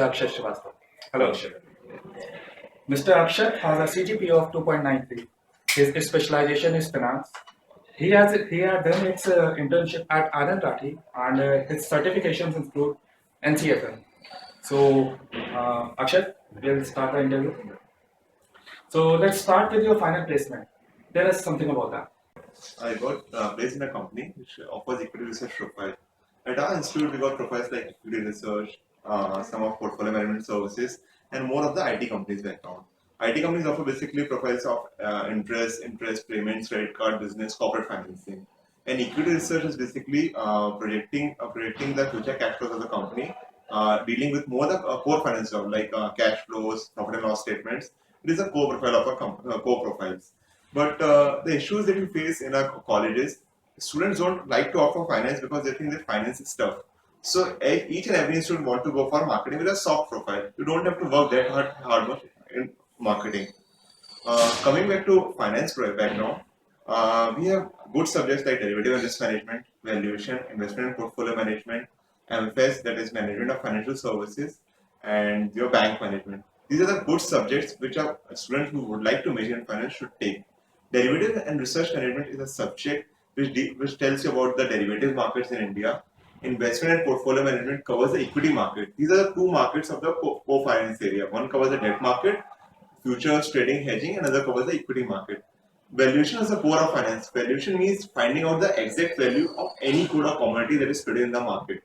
Akshat Srivastava. Hello, Akshat. Mr. Akshat has a CGPA of 2.93. His specialization is finance. He had done his internship at Anand Rathi, and his certifications include NCFM. So, Akshat, we'll start the interview. So let's start with your final placement. Tell us something about that. I got placed in a company which offers equity research profile. At our institute, we got profiles like equity research, some of portfolio management services, and more of the IT companies background. IT companies offer basically profiles of interest payments, credit card business, corporate financing. And equity research is basically projecting the future cash flows of the company, dealing with more the core finance job like cash flows, profit and loss statements. It is a core profile of core profiles. But the issues that we face in our colleges, students don't like to offer finance because they think that finance is tough. So each and every student want to go for marketing with a soft profile. You don't have to work that hard much in marketing. Coming back to finance background, we have good subjects like derivative and risk management, valuation, investment and portfolio management, MFS, that is management of financial services, and your bank management. These are the good subjects which a student who would like to major in finance should take. Derivative and research management is a subject which tells you about the derivative markets in India. Investment and portfolio management covers the equity market. These are the two markets of the core finance area. One covers the debt market, futures, trading, hedging, and another covers the equity market. Valuation is the core of finance. Valuation means finding out the exact value of any good or commodity that is traded in the market.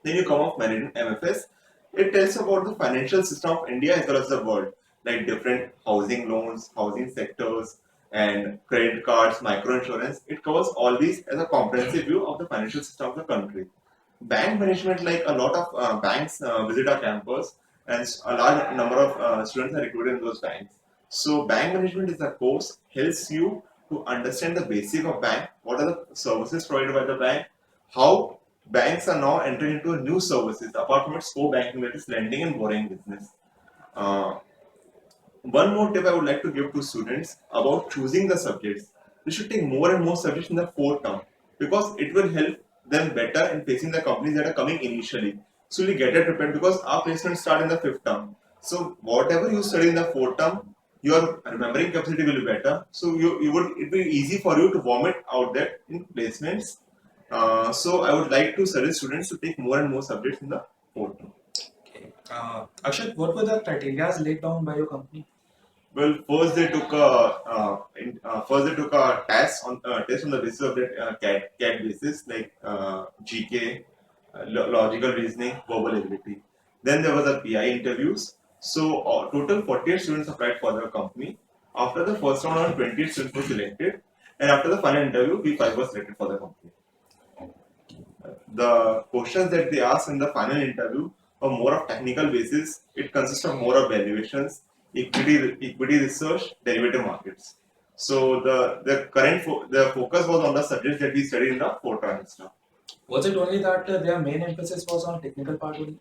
Then you come off management MFS. It tells about the financial system of India as well as the world, like different housing loans, housing sectors, and credit cards, micro insurance. It covers all these as a comprehensive view of the financial system of the country. Bank management, like a lot of banks visit our campus, and a large number of students are recruited in those banks. So bank management is a course helps you to understand the basic of bank, what are the services provided by the bank, how banks are now entering into new services apart from its core banking, that is lending and borrowing business. Uh, One more tip I would like to give to students about choosing the subjects. They should take more and more subjects in the fourth term because it will help them better in facing the companies that are coming initially. So you get it prepared because our placements start in the fifth term. So whatever you study in the fourth term, your remembering capacity will be better. So it will be easy for you to vomit out that in placements. So I would like to suggest students to take more and more subjects in the fourth term. Okay. Akshat, what were the criteria laid down by your company? Well, first they took a test on the basis of that CAT basis like GK, logical reasoning, verbal ability. Then there was a PI interviews. So total 48 students applied for the company. After the first round, around 20 students were selected, and after the final interview, we 5 were selected for the company. The questions that they asked in the final interview are more of technical basis. It consists of more of valuations, equity research, derivative markets. So the focus was on the subjects that we studied in the fourth trimester. Was it only that their main emphasis was on technical part only?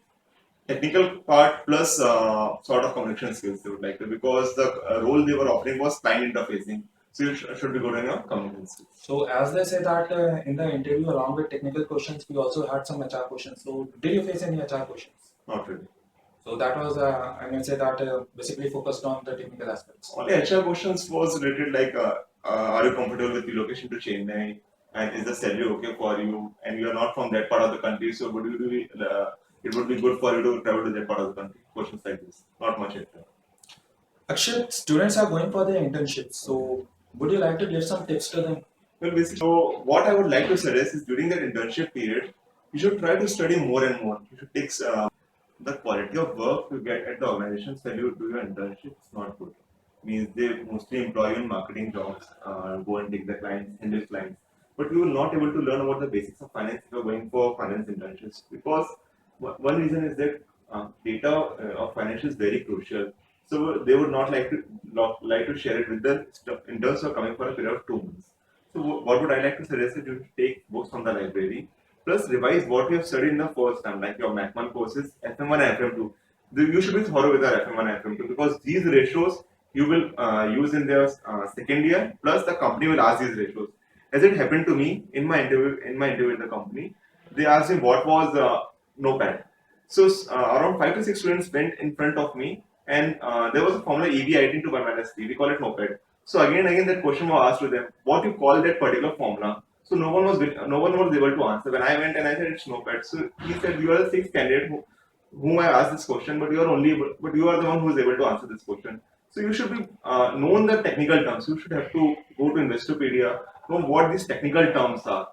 Technical part plus sort of communication skills they would like to, because the role they were offering was client interfacing. So you should be good in your communication skills. So as they say that in the interview along with technical questions, we also had some HR questions. So did you face any HR questions? Not really. So that was, I may say that basically focused on the technical aspects. Only HR questions was related like, are you comfortable with relocation to Chennai? And is the salary okay for you? And you are not from that part of the country, so it would be good for you to travel to that part of the country. Questions like this, not much HR. Akshay, students are going for their internships. So would you like to give some tips to them? Well, basically, so what I would like to suggest is during that internship period, you should try to study more and more. You should take the quality of work you get at the organizations where you do your internship is not good. Means they mostly employ you in marketing jobs, go and take the clients, handle clients. But you will not able to learn about the basics of finance if you're going for finance internships, because one reason is that data of finance is very crucial. So they would not like to share it with the interns who are coming for a period of 2 months. So what would I like to suggest is you take books from the library, plus revise what you have studied in the first time, like your Mac1 courses, FM1 and FM2. You should be thorough with our FM1 and FM2 because these ratios you will use in their second year, plus the company will ask these ratios. As it happened to me in my interview with the company, they asked me what was NOPAD. So around 5 to 6 students went in front of me, and there was a formula EB18 to 1 minus 3. We call it moped. So again and again that question was asked to them, what you call that particular formula? So no one was able to answer. When I went and I said it's moped, so he said you are the sixth candidate whom I asked this question, but you are the one who is able to answer this question. So you should be known the technical terms. You should have to go to Investopedia, know what these technical terms are.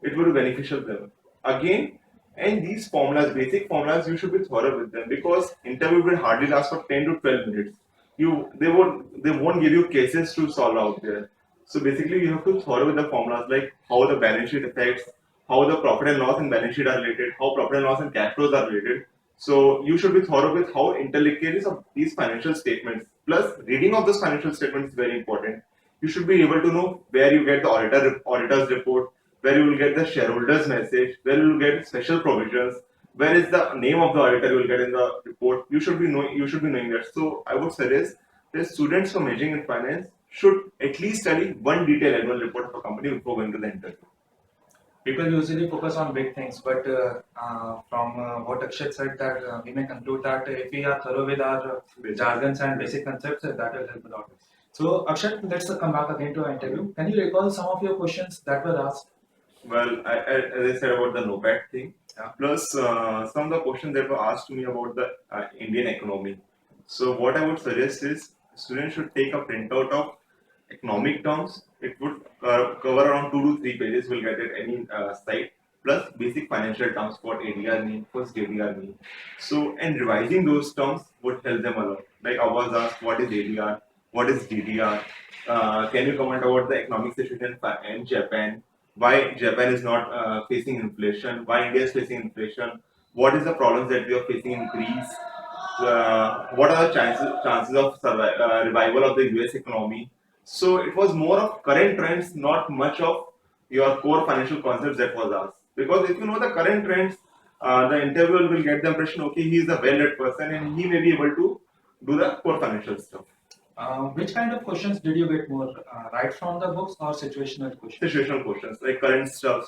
It will be beneficial to them. Again, and these formulas, basic formulas, you should be thorough with them because interview will hardly last for 10 to 12 minutes. They won't give you cases to solve out there. So basically, you have to thorough with the formulas like how the balance sheet affects, how the profit and loss and balance sheet are related, how profit and loss and cash flows are related. So you should be thorough with how interlinkage of these financial statements. Plus, reading of those financial statements is very important. You should be able to know where you get the auditor's report, where you will get the shareholders message, where you will get special provisions, where is the name of the auditor you will get in the report. You should be knowing that. So I would suggest that students for majoring in finance should at least study one detailed annual report of a company before going to the interview. People usually focus on big things, but from what Akshat said, that we may conclude that if we are thorough with our jargons and basic concepts, that will help a lot. So, Akshat, let's come back again to our interview. Can you recall some of your questions that were asked? Well, as I said about the NOPAT thing, Yeah. plus some of the questions that were asked to me about the Indian economy. So what I would suggest is students should take a printout of economic terms. It would cover around 2 to 3 pages. We'll get it any site. Plus basic financial terms, what ADR mean, what's DDR mean. So and revising those terms would help them a lot. Like I was asked, what is ADR? What is DDR? Can you comment about the economic situation in Japan? Why Japan is not facing inflation? Why India is facing inflation? What is the problems that we are facing in Greece? What are the chances of revival of the US economy? So it was more of current trends, not much of your core financial concepts that was asked. Because if you know the current trends, the interviewer will get the impression, okay, he is a well-read person and he may be able to do the core financial stuff. Which kind of questions did you get more? Right from the books or situational questions? Situational questions like current stuff,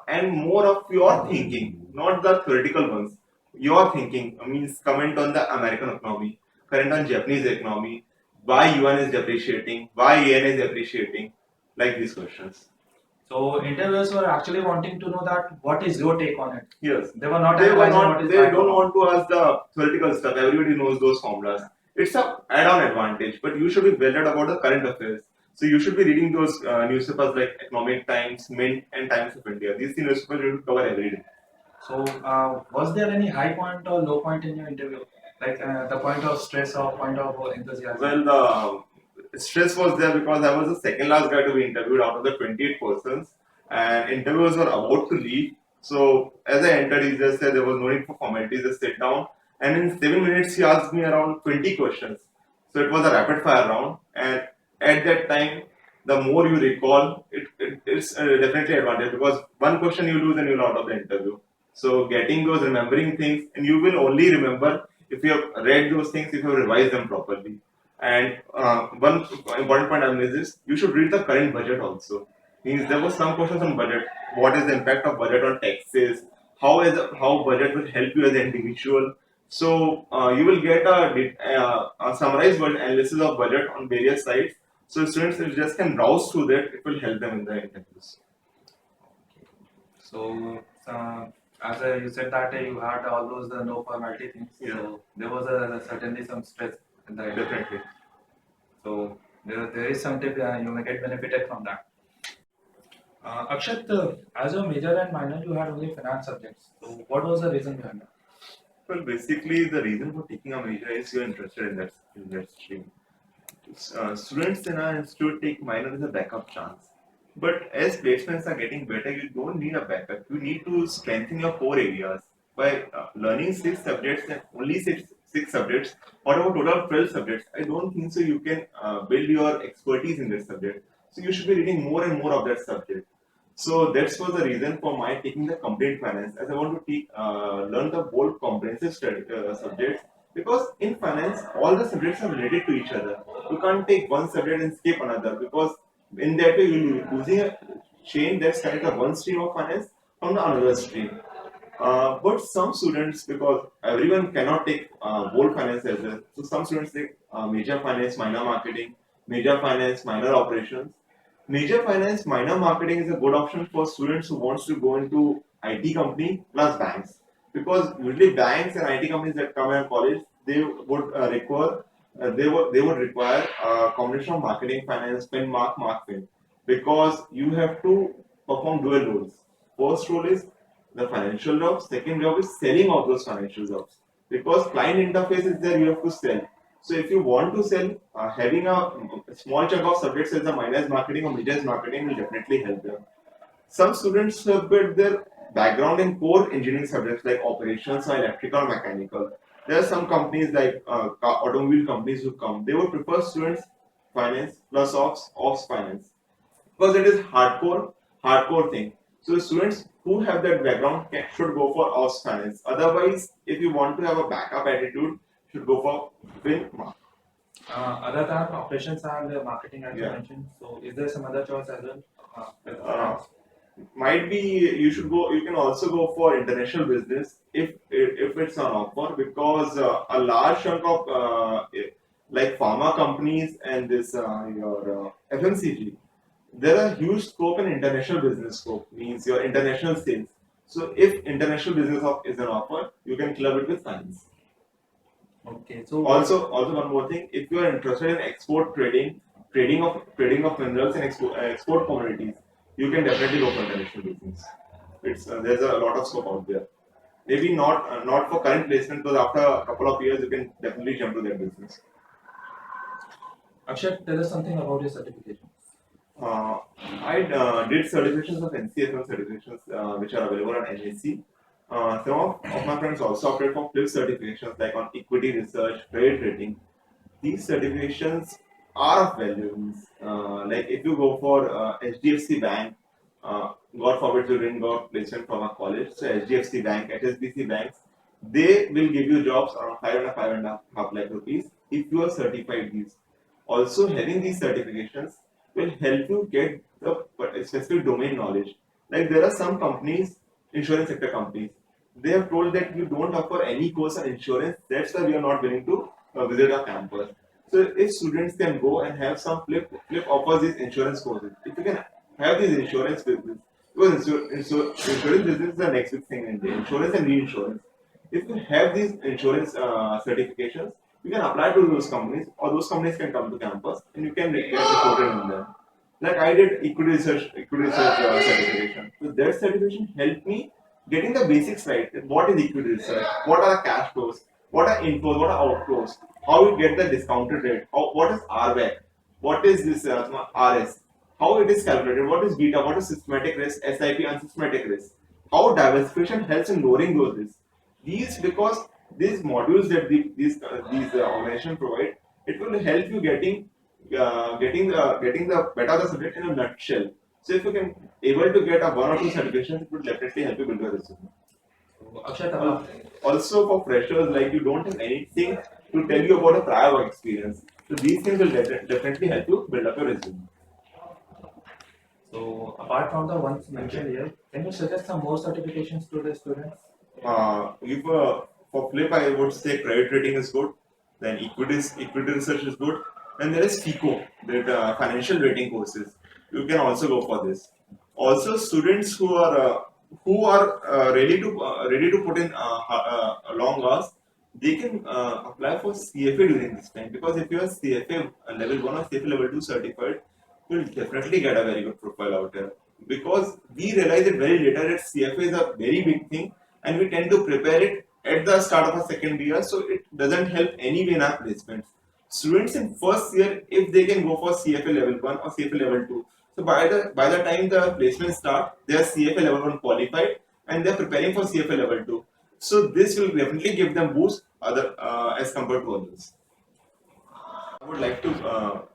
and more of your thinking, not the theoretical ones. Your thinking means comment on the American economy, current on Japanese economy, why yuan is depreciating, why yen is appreciating, like these questions. So interviewers were actually wanting to know that what is your take on it. Yes, They were not they were analyzing what not. is They right or don't wrong. want to ask the theoretical stuff. Everybody knows those formulas. It's a add-on advantage, but you should be well read about the current affairs. So you should be reading those newspapers like Economic Times, Mint, and Times of India. These three newspapers you should cover every day. So was there any high point or low point in your interview? Like the point of stress or point of enthusiasm? Well, the stress was there because I was the second last guy to be interviewed out of the 28 persons, and interviewers were about to leave. So as I entered, he just said there was no need for formalities, just sit down. And in 7 minutes, he asked me around 20 questions. So it was a rapid fire round, and at that time, the more you recall, it's definitely advantage because one question you lose and you're out of the interview. So getting those, remembering things, and you will only remember if you have read those things, if you have revised them properly. And one important point I missed is you should read the current budget also. Means there was some questions on budget. What is the impact of budget on taxes? How budget will help you as an individual? So you will get a summarized analysis of budget on various sites. So students if just can browse through that. It will help them in the interviews. So as you said that you had all those no formality things. Yeah. So there was certainly some stress in the Definitely. So there is some tip you may get benefited from that. Akshat, as your major and minor, you had only finance subjects. So what was the reason behind that? Well, basically, the reason for taking a major is you're interested in that stream. Students in our institute take minor as a backup chance. But as placements are getting better, you don't need a backup. You need to strengthen your core areas by learning 6 subjects and only six subjects. Or about total of 12 subjects, I don't think so. You can build your expertise in that subject. So you should be reading more and more of that subject. So that was the reason for my taking the complete finance, as I want to learn the whole comprehensive subjects. Because in finance, all the subjects are related to each other. You can't take one subject and skip another because in that way you're losing a chain that's connected one stream of finance from the another stream. But some students, because everyone cannot take bold finance as well, so some students take major finance, minor marketing, major finance, minor operations. Major finance, minor marketing is a good option for students who wants to go into IT company plus banks, because usually banks and IT companies that come in college, they would they would require a combination of marketing, finance, fin, mark fin, because you have to perform dual roles. First role is the financial job. Second job is selling of those financial jobs. Because client interface is there, you have to sell. So if you want to sell, having a small chunk of subjects as a minor as marketing or major as marketing will definitely help them. Some students have built their background in core engineering subjects like operations or electrical or mechanical. There are some companies like automobile companies who come. They would prefer students finance plus ops finance, because it is hardcore thing. So students who have that background should go for ops finance. Otherwise, if you want to have a backup attitude, should go for fin mark. Other than operations and marketing, as you Yeah. mentioned, so is there some other choice as well? With Uh, finance? might be you should go. You can also go for international business if it's an offer, because a large chunk of like pharma companies and this your FMCG, there are huge scope in international business scope, means your international sales. So if international business is an offer, you can club it with finance. Okay, so Also one more thing, if you are interested in export trading, trading of minerals and export commodities, you can definitely go for international business. It's there's a lot of scope out there. Maybe not for current placement, but after a couple of years, you can definitely jump to that business. Akshay, tell us something about your certification. Uh, I did certifications of NCFM certifications, which are available on NAC. Some of my friends also opted for flip certifications like on equity research, credit rating. These certifications are of value. Like if you go for HDFC Bank, God forbid you didn't got placement from a college, so HDFC Bank, HSBC banks, they will give you jobs around 5 and a half lakh rupees if you are certified these. Also, having these certifications will help you get the specific domain knowledge. Like there are some companies, insurance sector companies, they have told that you don't offer any course on insurance. That's why we are not willing to visit our campus. So if students can go and have some flip offers these insurance courses, if you can have these insurance business, because insurance business is the next big thing in India, insurance and reinsurance. If you have these insurance certifications, you can apply to those companies, or those companies can come to campus and you can get recruited in them. Like I did equity research certification. So that certification helped me getting the basics right. What is equity research? What are the cash flows? What are inflows? What are outflows? How you get the discounted rate? What is RBAC? What is this RS? How it is calculated? What is beta? What is systematic risk? SIP and systematic risk? How diversification helps in lowering those risks? These, because these modules that these organization provide, it will help you getting the better the subject in a nutshell. So if you can able to get a one or two certifications, it would definitely help you build your resume. So, Akshay, Also for freshers, like you don't have anything to tell you about a prior work experience. So these things will definitely help you build up your resume. so apart from the ones mentioned here, can you suggest some more certifications to the students? If for flip, I would say credit rating is good. Then equity research is good. Then there is FICO, that financial rating courses. You can also go for this. Also, students who are ready to put in long hours, they can apply for CFA during this time, because if you are CFA level 1 or CFA level 2 certified, you will definitely get a very good profile out there. Because we realize it very later that CFA is a very big thing, and we tend to prepare it at the start of our second year, so it doesn't help anyway in our placements. Students in first year, if they can go for CFA level 1 or CFA level 2, so by the time the placements start, they are CFA level 1 qualified and they are preparing for CFA level 2. So this will definitely give them boost other as compared to others. I would like to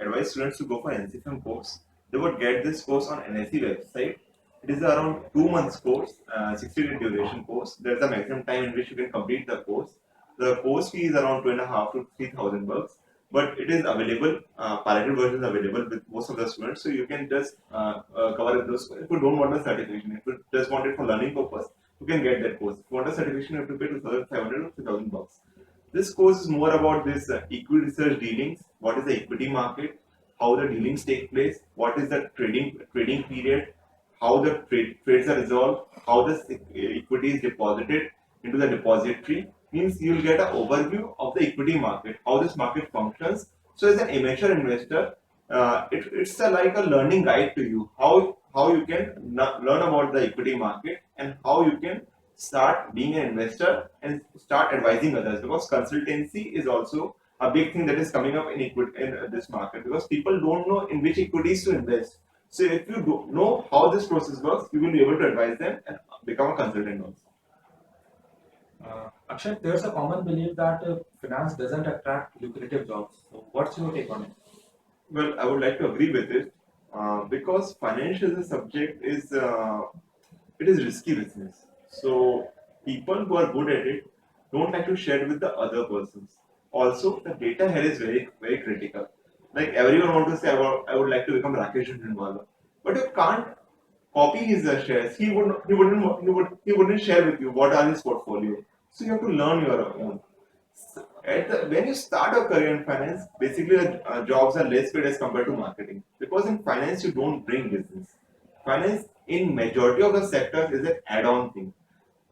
advise students to go for NCFM course. They would get this course on NSE website. It is around 2 months course, 60-day duration course. There's a maximum time in which you can complete the course. The course fee is around 2.5 to 3,000 bucks, but it is available. Pirated version is available with most of the students, so you can just cover those. If you don't want the certification, if you just want it for learning purpose, you can get that course. If you want a certification, you have to pay 2,500 or 3,000 bucks. This course is more about this equity research dealings. What is the equity market? How the dealings take place? What is the trading period? How the trades are resolved? How the equity is deposited into the depository? Means you'll get an overview of the equity market, how this market functions. So as an amateur investor, it's like a learning guide to you how you can learn about the equity market and how you can start being an investor and start advising others, because consultancy is also a big thing that is coming up in equity in this market, because people don't know in which equities to invest. So if you know how this process works, you will be able to advise them and become a consultant also. Akshay, there's a common belief that finance doesn't attract lucrative jobs. So, what's your take on it? Well, I would like to agree with it, because financial as a subject is it is risky business. So people who are good at it don't like to share it with the other persons. Also, the data here is very critical. Like everyone want to say, I would like to become Rakesh Jhunwala, but you can't copy his shares. He wouldn't share with you what are his portfolio. So you have to learn your own. When you start a career in finance, basically jobs are less paid as compared to marketing, because in finance you don't bring business. Finance in majority of the sectors is an add-on thing.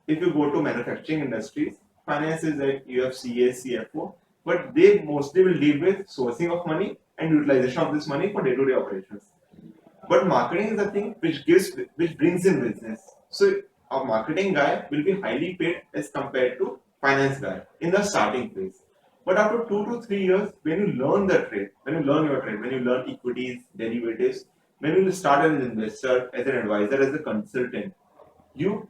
If you go to manufacturing industries, finance is like you have CA, CFO, but they mostly will deal with sourcing of money and utilization of this money for day-to-day operations. But marketing is the thing which brings in business. So a marketing guy will be highly paid as compared to finance guy in the starting phase. But after 2 to 3 years, when you learn the trade, when you learn your trade, when you learn equities, derivatives, when you start as an investor, as an advisor, as a consultant, you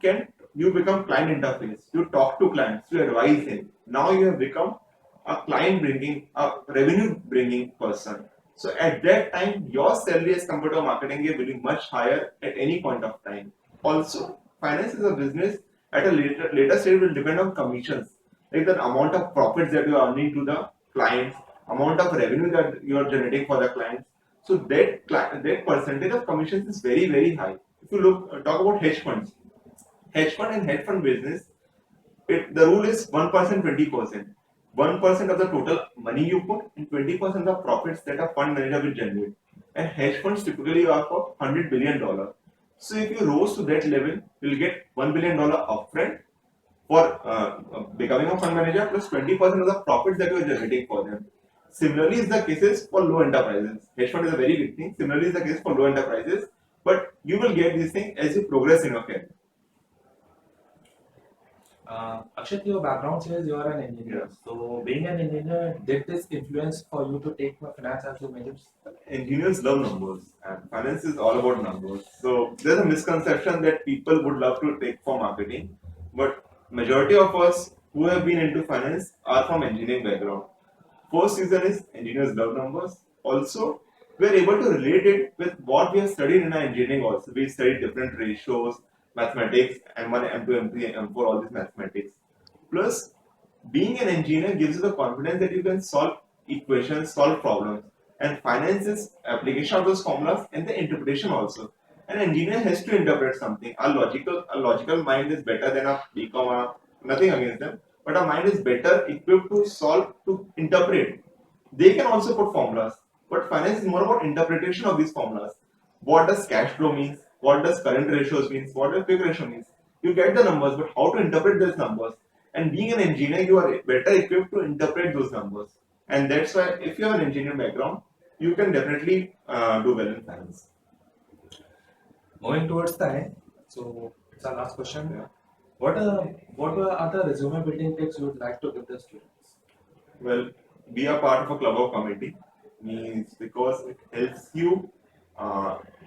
become client interface. You talk to clients, you advise him. Now you have become a client bringing, a revenue bringing person. So at that time, your salary as compared to a marketing guy will be much higher at any point of time. Also, finance is a business. At a later stage will depend on commissions, like the amount of profits that you are earning to the clients, amount of revenue that you are generating for the clients. So that percentage of commissions is very high. If you talk about hedge fund and hedge fund business, the rule is 1%, 20%. 1% of the total money you put and 20% of the profits that a fund manager will generate. And hedge funds typically are for $100 billion. So if you rose to that level, you'll get $1 billion upfront for becoming a fund manager plus 20% of the profits that you are generating for them. Similarly, is the cases for low enterprises. Hedge fund is a very big thing. Similarly, is the case for low enterprises, but you will get these things as you progress in your career. Akshat, your background says you are an engineer. Yeah. So, being an engineer, did this influence for you to take finance as your major? Engineers love numbers, and finance is all about numbers. So there's a misconception that people would love to take for marketing, but majority of us who have been into finance are from engineering background. First reason is engineers love numbers. Also, we're able to relate it with what we have studied in our engineering also. We studied different ratios, mathematics, M1, M2, M3, M4, all these mathematics. Plus, being an engineer gives you the confidence that you can solve equations, solve problems. And finance is application of those formulas and the interpretation also. An engineer has to interpret something. A logical mind is better than a BCom, nothing against them, but a mind is better equipped to solve, to interpret. They can also put formulas, but finance is more about interpretation of these formulas. What does cash flow means? What does current ratios means? What does quick ratio means? You get the numbers, but how to interpret those numbers? And being an engineer, you are better equipped to interpret those numbers. And that's why, if you have an engineering background, you can definitely do well in finance. Moving towards the end, so it's our last question. Yeah. What are the resume building tips you would like to give the students? Well, be a part of a club or committee means because it helps you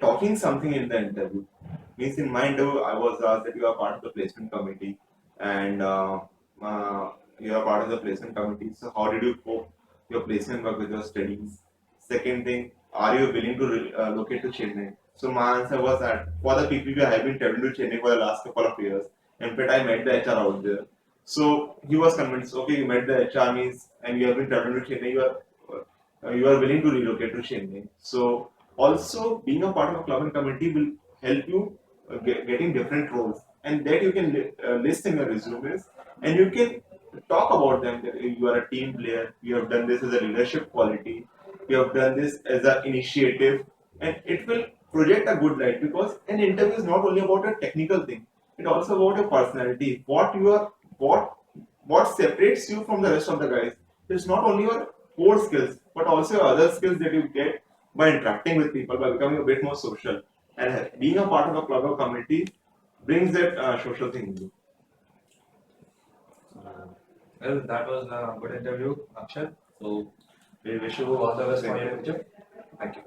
talking something in the interview. Means in my interview, I was asked that you are part of the placement committee and you are part of the placement committee. So how did you cope your placement work with your studies? Second thing, are you willing to locate to Chennai? So my answer was that for the PPP, I have been traveling to Chennai for the last couple of years. In fact, I met the HR out there. So he was convinced, okay, you met the HR means, and you have been traveling to Chennai, you are willing to relocate to Chennai. So also being a part of a club and committee will help you getting different roles. and that you can list in your resumes, and you can talk about them that you are a team player, you have done this as a leadership quality, you have done this as an initiative, and it will project a good light, because an interview is not only about a technical thing, it also about your personality, what separates you from the rest of the guys. It's not only your core skills, but also your other skills that you get by interacting with people, by becoming a bit more social, and being a part of a club or community brings that social thing in you. Well, that was a good interview, Akshat. So we wish you all the best for your future. Thank you.